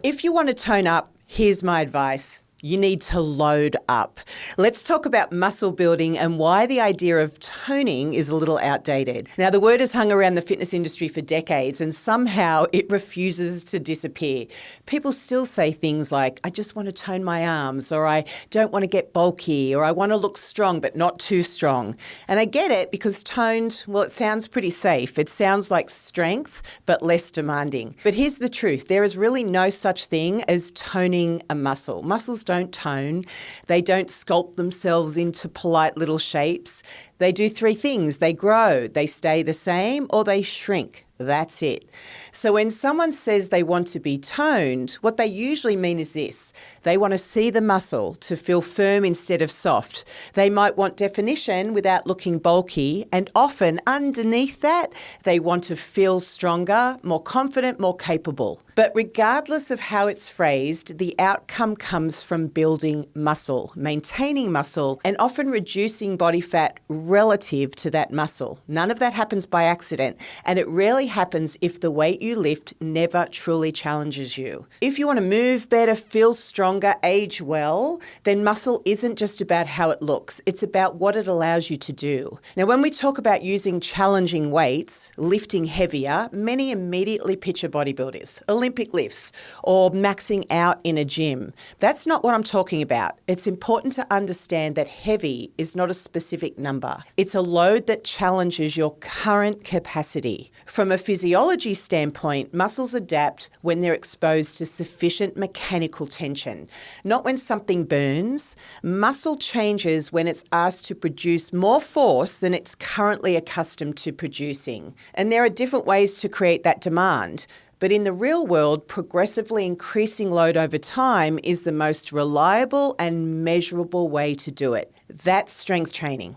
If you want to tone up, here's my advice. You need to load up. Let's talk about muscle building and why the idea of toning is a little outdated. Now, the word has hung around the fitness industry for decades and somehow it refuses to disappear. People still say things like, I just want to tone my arms, or I don't want to get bulky, or I want to look strong but not too strong. And I get it because toned, well, it sounds pretty safe. It sounds like strength but less demanding. But here's the truth. There is really no such thing as toning a muscle. Muscles don't tone. They don't sculpt themselves into polite little shapes. They do three things. They grow, they stay the same, or they shrink. That's it. So when someone says they want to be toned, what they usually mean is this. They want to see the muscle to feel firm instead of soft. They might want definition without looking bulky, and often underneath that, they want to feel stronger, more confident, more capable. But regardless of how it's phrased, the outcome comes from building muscle, maintaining muscle, and often reducing body fat relative to that muscle. None of that happens by accident, and it rarely happens if the weight you lift never truly challenges you. If you want to move better, feel stronger, age well, then muscle isn't just about how it looks, it's about what it allows you to do. Now, when we talk about using challenging weights, lifting heavier, many immediately picture bodybuilders, Olympic lifts, or maxing out in a gym. That's not what I'm talking about. It's important to understand that heavy is not a specific number. It's a load that challenges your current capacity. From a physiology standpoint, muscles adapt when they're exposed to sufficient mechanical tension, not when something burns. Muscle changes when it's asked to produce more force than it's currently accustomed to producing. And there are different ways to create that demand. But in the real world, progressively increasing load over time is the most reliable and measurable way to do it. That's strength training.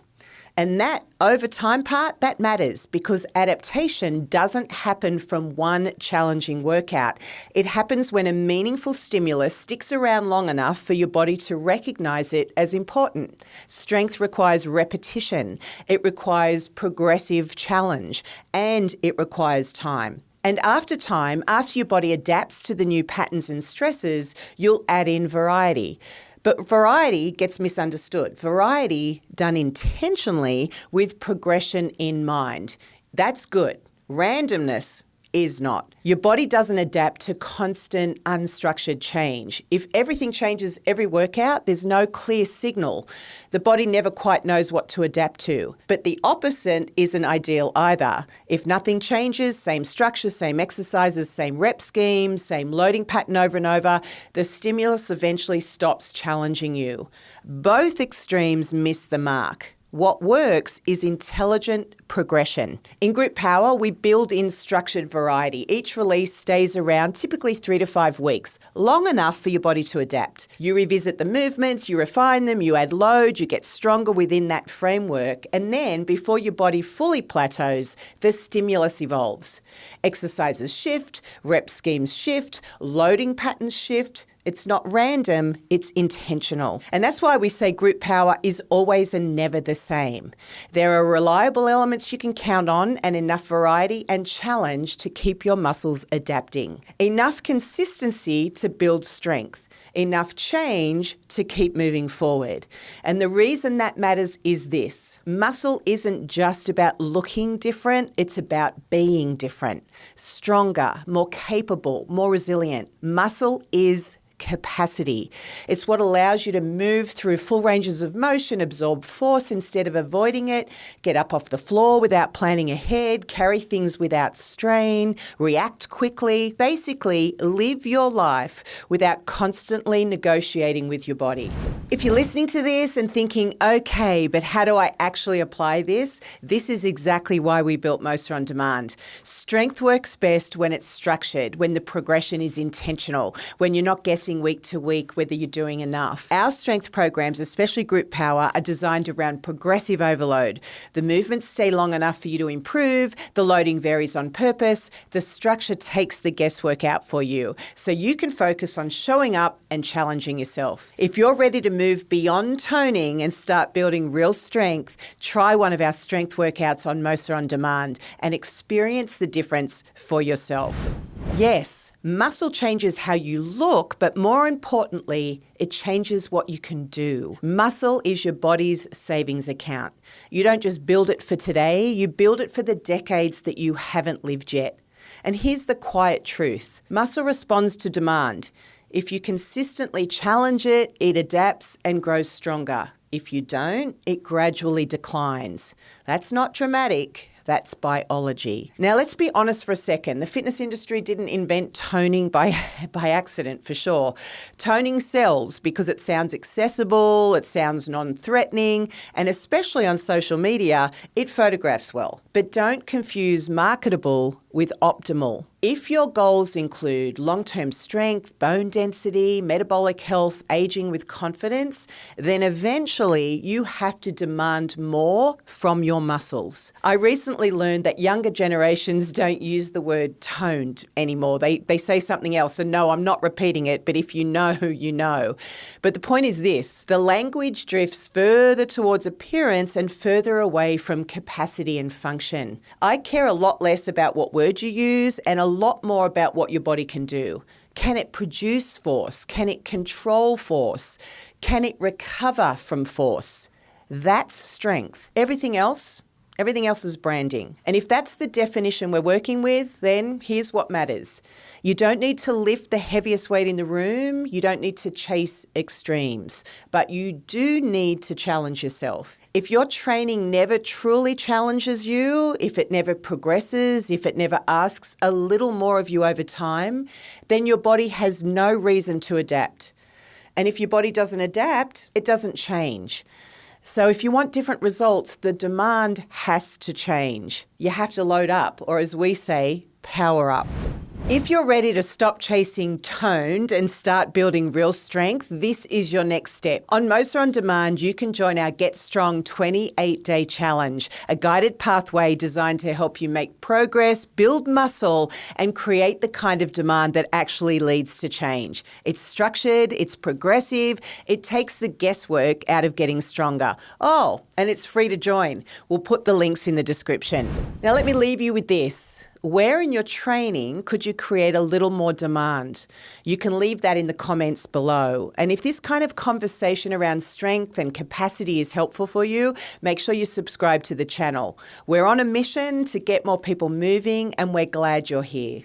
And that over time part, that matters because adaptation doesn't happen from one challenging workout. It happens when a meaningful stimulus sticks around long enough for your body to recognize it as important. Strength requires repetition. It requires progressive challenge, and it requires time. And after time, after your body adapts to the new patterns and stresses, you'll add in variety. But variety gets misunderstood. Variety done intentionally with progression in mind. That's good. Randomness is not. Your body doesn't adapt to constant, unstructured change. If everything changes every workout, there's no clear signal. The body never quite knows what to adapt to. But the opposite isn't ideal either. If nothing changes, same structure, same exercises, same rep scheme, same loading pattern over and over, the stimulus eventually stops challenging you. Both extremes miss the mark. What works is intelligent progression. In group power, we build in structured variety. Each release stays around typically 3 to 5 weeks, long enough for your body to adapt. You revisit the movements, you refine them, you add load, you get stronger within that framework, and then before your body fully plateaus, the stimulus evolves. Exercises shift, rep schemes shift, loading patterns shift. It's not random, it's intentional. And that's why we say group power is always and never the same. There are reliable elements you can count on and enough variety and challenge to keep your muscles adapting. Enough consistency to build strength. Enough change to keep moving forward. And the reason that matters is this. Muscle isn't just about looking different, it's about being different. Stronger, more capable, more resilient. Muscle is capacity. It's what allows you to move through full ranges of motion, absorb force instead of avoiding it, get up off the floor without planning ahead, carry things without strain, react quickly. Basically, live your life without constantly negotiating with your body. If you're listening to this and thinking, okay, but how do I actually apply this? This is exactly why we built MOSSA On Demand. Strength works best when it's structured, when the progression is intentional, when you're not guessing week to week whether you're doing enough. Our strength programs, especially group power, are designed around progressive overload. The movements stay long enough for you to improve, the loading varies on purpose, the structure takes the guesswork out for you, so you can focus on showing up and challenging yourself. If you're ready to move beyond toning and start building real strength, try one of our strength workouts on MOSSA On Demand and experience the difference for yourself. Yes, muscle changes how you look, but more importantly, it changes what you can do. Muscle is your body's savings account. You don't just build it for today, you build it for the decades that you haven't lived yet. And here's the quiet truth. Muscle responds to demand. If you consistently challenge it, it adapts and grows stronger. If you don't, it gradually declines. That's not dramatic. That's biology. Now, let's be honest for a second. The fitness industry didn't invent toning by accident, for sure. Toning sells because it sounds accessible, it sounds non-threatening, and especially on social media, it photographs well. But don't confuse marketable with optimal. If your goals include long-term strength, bone density, metabolic health, aging with confidence, then eventually you have to demand more from your muscles. I recently learned that younger generations don't use the word toned anymore. They say something else, and no, I'm not repeating it, but if you know, you know. But the point is this, the language drifts further towards appearance and further away from capacity and function. I care a lot less about what words you use and a lot more about what your body can do. Can it produce force? Can it control force? Can it recover from force? That's strength. Everything else is branding. And if that's the definition we're working with, then here's what matters. You don't need to lift the heaviest weight in the room. You don't need to chase extremes, but you do need to challenge yourself. If your training never truly challenges you, if it never progresses, if it never asks a little more of you over time, then your body has no reason to adapt. And if your body doesn't adapt, it doesn't change. So if you want different results, the demand has to change. You have to load up, or as we say, power up. If you're ready to stop chasing toned and start building real strength, this is your next step. On MOSSA On Demand, you can join our Get Strong 28-day challenge, a guided pathway designed to help you make progress, build muscle, and create the kind of demand that actually leads to change. It's structured, it's progressive, it takes the guesswork out of getting stronger. Oh, and it's free to join. We'll put the links in the description. Now let me leave you with this. Where in your training could you create a little more demand? You can leave that in the comments below. And if this kind of conversation around strength and capacity is helpful for you, make sure you subscribe to the channel. We're on a mission to get more people moving, and we're glad you're here.